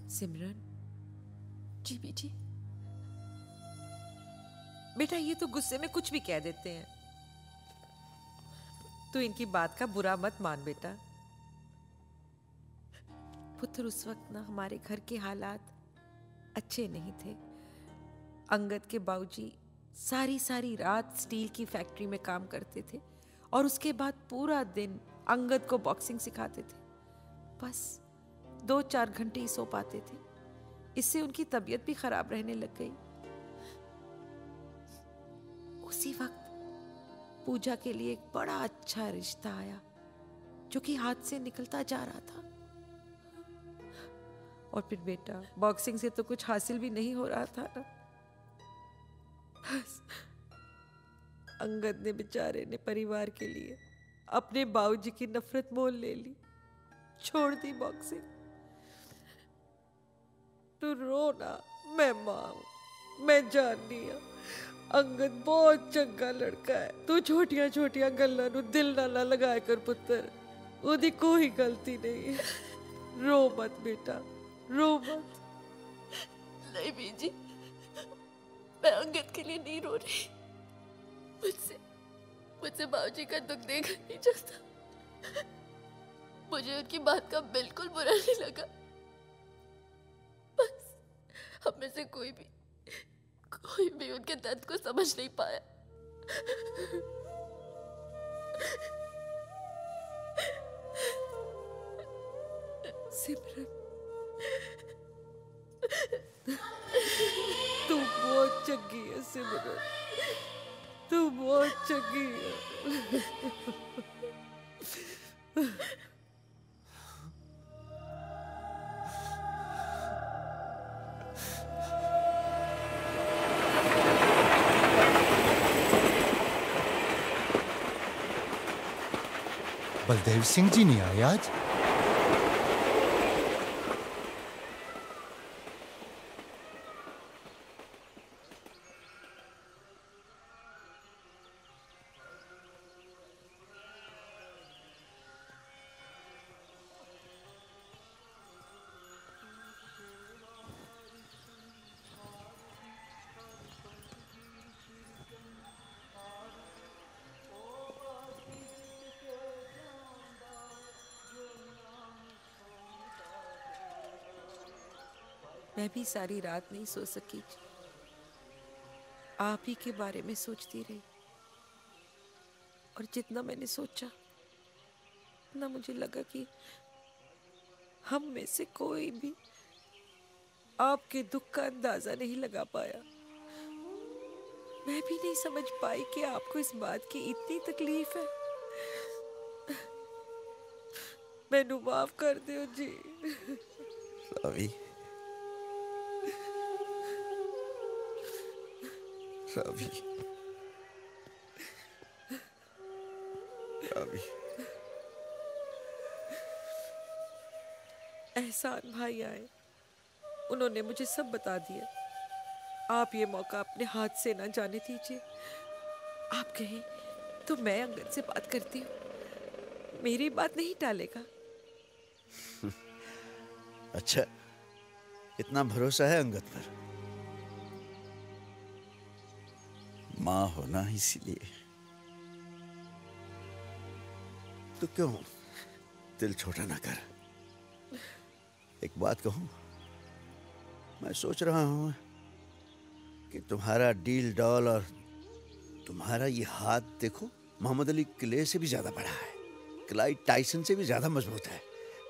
सिमरन। जी बेटी। बेटा ये तो गुस्से में कुछ भी कह देते हैं। तू इनकी बात का बुरा मत मान बेटा। पुत्र उस वक्त ना हमारे घर के हालात अच्छे नहीं थे। अंगद के बाबूजी सारी सारी रात स्टील की फैक्ट्री में काम करते थे और उसके बाद पूरा दिन अंगद को बॉक्सिंग सिखाते थे। बस 2-4 घंटे ही सो पाते थे। इससे उनकी तबीयत भी खराब रहने लग गई। उसी वक्त पूजा के लिए एक बड़ा अच्छा रिश्ता आया जो कि हाथ से निकलता जा रहा था। और फिर बेटा बॉक्सिंग से तो कुछ हासिल भी नहीं हो रहा था ना। बस अंगद ने बेचारे ने परिवार के लिए अपने बाबूजी की नफरत मोल ले ली, छोड़ दी बॉक्सिंग। तू रो ना, मैं मां हूं, मैं जाननी हूं। अंगद बहुत चंगा लड़का है। तू छोटिया छोटिया गल्लां नू दिल ना लगाया कर पुत्र, ओदी कोई गलती नहीं है। रो मत बेटा, रो मत। नहीं बीजी, मैं अंगद के लिए नहीं रो रही। मुझसे बाबूजी का दुख देखा नहीं जाता। मुझे उनकी बात का बिल्कुल बुरा नहीं लगा। बस हम में से कोई भी उनके दर्द को समझ नहीं पाया। सिमरन, तू बहुत चंगी है सिमरन, तू बहुत चंगी है। बलदेव सिंह जी नहीं आए आज? मैं भी सारी रात नहीं सो सकी। आप ही के बारे में सोचती रही और जितना मैंने सोचा उतना मुझे लगा कि हम में से कोई भी आपके दुख का अंदाजा नहीं लगा पाया। मैं भी नहीं समझ पाई कि आपको इस बात की इतनी तकलीफ है। मैनू माफ कर दो जी। रवि, रवि, रवि। एहसान भाई आए, उन्होंने मुझे सब बता दिया। आप ये मौका अपने हाथ से ना जाने दीजिए। आप कहें तो मैं अंगद से बात करती हूँ, मेरी बात नहीं टालेगा। अच्छा, इतना भरोसा है अंगद पर? मां हो ना, इसीलिए। तो क्यों दिल छोटा ना कर। एक बात कहूं, मैं सोच रहा हूं कि तुम्हारा डील डॉल और तुम्हारा ये हाथ देखो, मोहम्मद अली किले से भी ज्यादा बड़ा है, क्लाइड टाइसन से भी ज्यादा मजबूत है।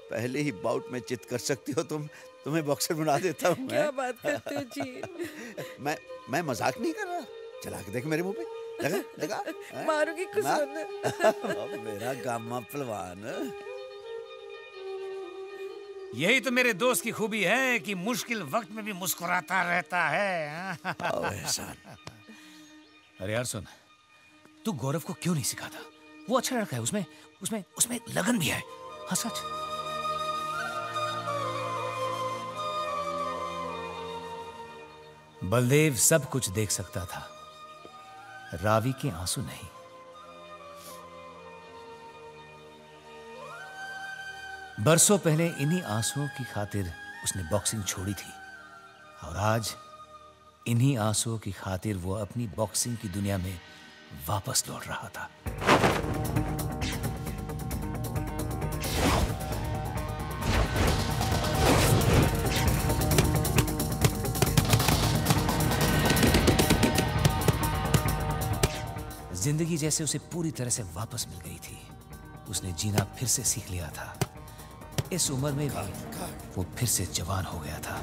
पहले ही बाउट में चित कर सकती हो तुम। तुम्हें बॉक्सर बना देता हूं। क्या बात करते हो जी? मैं मजाक नहीं कर रहा। चला के देख मेरे मुंह पे। लगा लगा। मारूंगी कुछ मेरा गामा पहलवान। यही तो मेरे दोस्त की खूबी है कि मुश्किल वक्त में भी मुस्कुराता रहता है। एहसान। अरे यार सुन, तू गौरव को क्यों नहीं सिखाता? वो अच्छा लड़का है, उसमें उसमें उसमें लगन भी है। हाँ सच। बलदेव सब कुछ देख सकता था, रावी के आंसू नहीं। बरसों पहले इन्हीं आंसुओं की खातिर उसने बॉक्सिंग छोड़ी थी और आज इन्हीं आंसुओं की खातिर वो अपनी बॉक्सिंग की दुनिया में वापस लौट रहा था। जिंदगी जैसे उसे पूरी तरह से वापस मिल गई थी। उसने जीना फिर से सीख लिया था। इस उम्र में भी वो फिर से जवान हो गया था।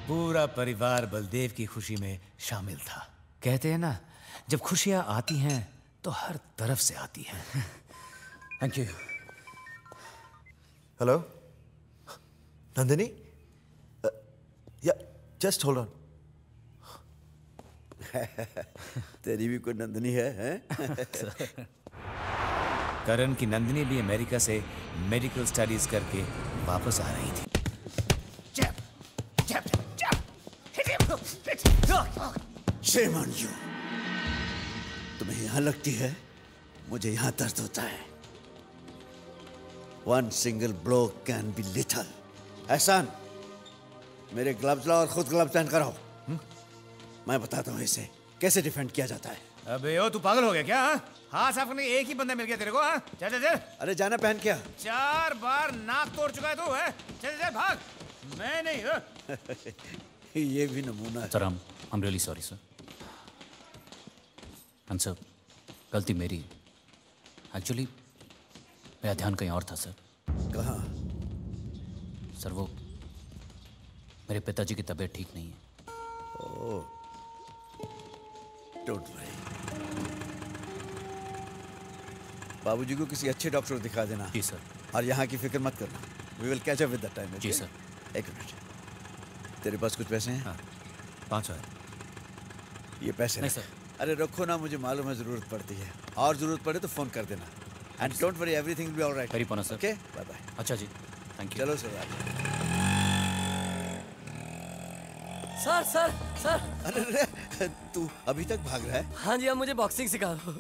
पूरा परिवार बलदेव की खुशी में शामिल था। कहते हैं ना, जब खुशियां आती हैं तो हर तरफ से आती हैं। Thank you. हेलो नंदिनी, या जस्ट होल्ड ऑन। तेरी भी कोई नंदिनी है, हैं? करण की नंदिनी भी अमेरिका से मेडिकल स्टडीज करके वापस आ रही थी। Shame on you। तुम्हें यहां लगती है, मुझे यहां दर्द होता है। One single blow can be lethal। एहसान, मेरे ग्लव्स लाओ और खुद ग्लव्स पहन कर आओ। मैं बताता हूँ इसे कैसे डिफेंड किया जाता है। अबे ओ, तू पागल हो गया क्या? हाँ, साफ करने एक ही बंदा मिल गया तेरे को। हाँ, चल चल चल। अरे जाना पहन क्या? 4 बार नाक तोड़ चुका है तू, है? चल चल भाग। मैं नहीं। ये भी नमूना है। Sir, I'm really sorry, sir. And sir, गलती मेरी है। एक्चुअली मेरा ध्यान कहीं और था सर। कहाँ? सर, वो मेरे पिताजी की तबीयत ठीक नहीं है। ओह, डोंट वरी। बाबूजी को किसी अच्छे डॉक्टर को दिखा देना। जी सर। और यहाँ की फिक्र मत करना। We will catch up with that time। जी सर। एक मिनट, तेरे पास कुछ पैसे हैं? हाँ, 500 है। ये पैसे नहीं रख। सर। अरे रखो ना, मुझे मालूम है जरूरत पड़ती है, और जरूरत पड़े तो फोन कर देना। And don't worry, everything will be alright. Very पॉनर सर। Okay, bye bye. अच्छा जी, थैंक यू। चलो सर यार। Sir sir sir. अरे तू अभी तक भाग रहा है? हाँ जी, अब मुझे बॉक्सिंग सिखा दो।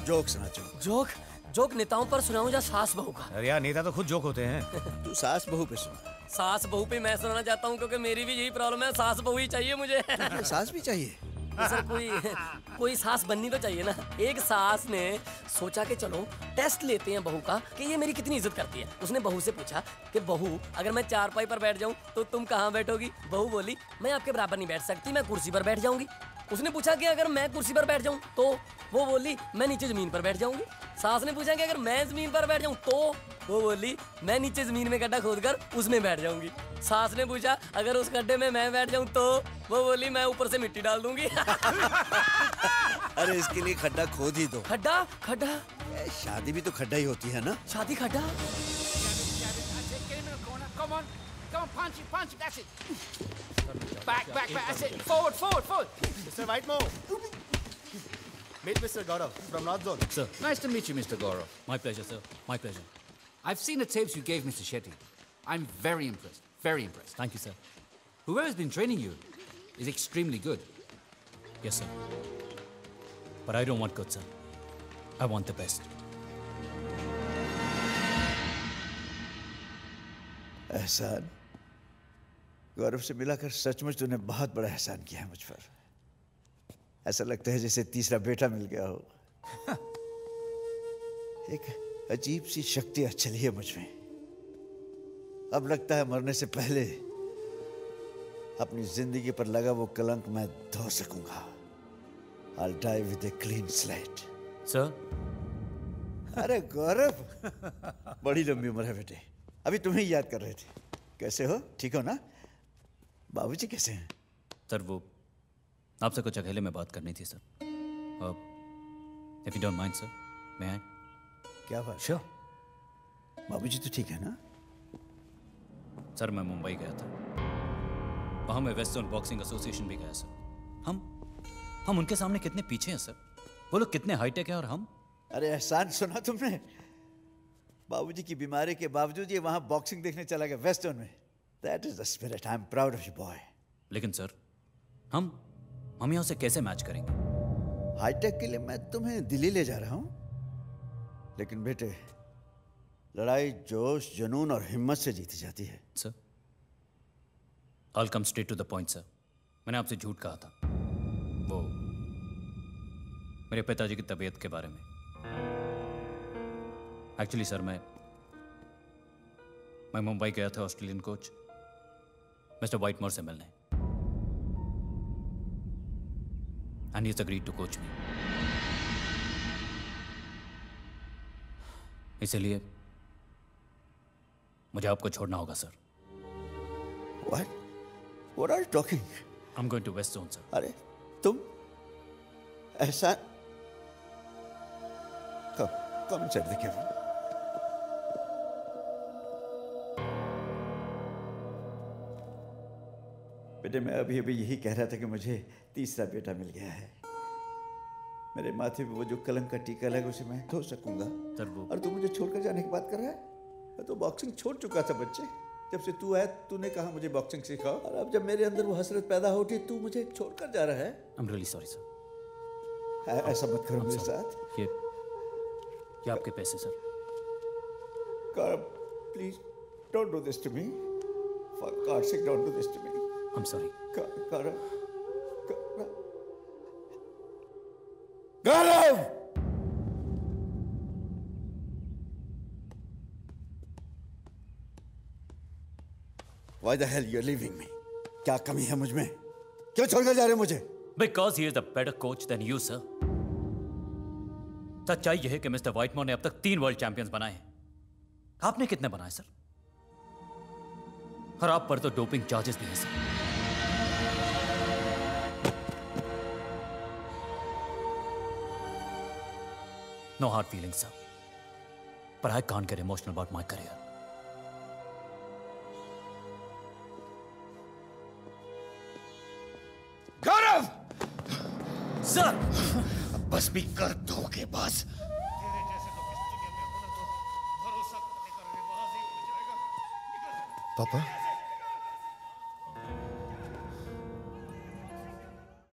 जोक सुना। जोक जोक जोक नेताओं पर सुनाऊं या सास बहू का? अरे यार, नेता तो खुद जोक होते हैं। तू सास बहू पे सुना। सास बहू पे मैं सुनाना चाहता हूँ क्योंकि मेरी भी यही प्रॉब्लम है, सास बहू ही चाहिए मुझे। सास भी चाहिए? तो सर कोई सास बननी तो चाहिए ना। एक सास ने सोचा कि चलो टेस्ट लेते हैं बहू का कि ये मेरी कितनी इज्जत करती है। उसने बहू से पूछा कि बहू, अगर मैं चारपाई पर बैठ जाऊं तो तुम कहाँ बैठोगी? बहू बोली, मैं आपके बराबर नहीं बैठ सकती, मैं कुर्सी पर बैठ जाऊंगी। उसने पूछा कि अगर मैं कुर्सी पर बैठ जाऊं तो? वो बोली, मैं नीचे जमीन पर बैठ जाऊंगी। सास ने पूछा कि अगर मैं जमीन पर बैठ जाऊं तो? वो बोली, मैं नीचे जमीन में गड्ढा खोदकर उसमें बैठ जाऊंगी। सास ने पूछा, अगर उस गड्ढे में मैं बैठ जाऊं तो? वो बोली, मैं ऊपर से मिट्टी डाल दूंगी। अरे इसके लिए खड्डा खोद ही दो। खड्डा खड्डा? शादी भी तो खड्डा ही होती है ना। शादी खड्डा? Come on, punch it, that's it. Back, that's it. Forward. Mr. Whitemore. Meet Mr. Gaurav from North Zone. Sir, Nice to meet you, Mr. Gaurav. my pleasure, sir. My pleasure. I've seen the tapes you gave Mr. Shetty. I'm very impressed. Very impressed. Thank you, sir. Whoever's been training you is extremely good. Yes, sir. But I don't want good, sir. I want the best. एहसान, गौरव से मिलाकर सचमुच तूने बहुत बड़ा एहसान किया है मुझ पर। ऐसा लगता है जैसे तीसरा बेटा मिल गया हो। एक अजीब सी शक्ति चली है मुझ में। अब लगता है मरने से पहले अपनी जिंदगी पर लगा वो कलंक मैं धो सकूंगा। I'll die with a clean slate। Sir? अरे गौरव, बड़ी लंबी उम्र है बेटे। अभी तुम्हें ही याद कर रहे थे। कैसे हो? ठीक हो ना? बाबूजी कैसे हैं? सर, वो आपसे कुछ अकेले में बात करनी थी sir. If you don't mind sir, मैं आई? क्या बात? श्योर। बाबूजी तो ठीक है ना? सर, मैं मुंबई गया था, वहां मैं वेस्टर्न बॉक्सिंग एसोसिएशन भी गया सर। हम उनके सामने कितने पीछे हैं सर। वो लोग कितने हाईटेक हैं और हम। अरे एहसान, सुना तुमने? बाबूजी की बीमारी के बावजूद ये वहां बॉक्सिंग देखने चला गया वेस्टर्न में। That is the spirit. I'm proud of you, boy. लेकिन सर हम यहाँ से कैसे मैच करेंगे? हाईटेक के लिए मैं तुम्हें दिल्ली ले जा रहा हूं, लेकिन बेटे लड़ाई जोश, जुनून और हिम्मत से जीती जाती है। Sir I'll come straight to the point, sir. मैंने आपसे झूठ कहा था, वो मेरे पिताजी की तबीयत के बारे में। एक्चुअली सर मैं मुंबई गया था ऑस्ट्रेलियन कोच मिस्टर व्हाइटमोर से मिलने, and he's agreed to coach me. इसलिए मुझे आपको छोड़ना होगा sir. What? What are you talking? I'm going to West Zone, sir. अरे तुम ऐसा come inside the cabin. बेटे मैं अभी यही कह रहा था कि मुझे तीसरा बेटा मिल गया है। मेरे माथे पे वो जो कलंक का टीका लगा उसे मैं धो सकूंगा। और तू मुझे छोड़कर जाने की बात कर रहा है? मैं तो बॉक्सिंग छोड़ चुका था बच्चे। जब से तू आया तूने कहा मुझे बॉक्सिंग सिखाओ, और अब जब मेरे अंदर वो हसरत पैदा हो उठी तू मुझे छोड़कर जा रहा है। I'm really sorry, sir. ऐसा मत करो मेरे साथ। ये आपके पैसे sir. God, please don't do this to me. For God's sake, don't do this to me. I'm sorry. Gaurav! Why the hell you're leaving me? क्या कमी है मुझ में? क्यों छोड़कर जा रहे हो मुझे? Because he is a better coach than you, sir. सच्चाई यह है कि मिस्टर व्हाइटमोर ने अब तक 3 वर्ल्ड चैंपियंस बनाए हैं। आपने कितने बनाए सर? और आप पर तो डोपिंग चार्जेस भी हैं sir. No hard feelings, sir. But I can't get emotional about my career. Gaurav! Sir! बस भी कर धोखेबाज। पापा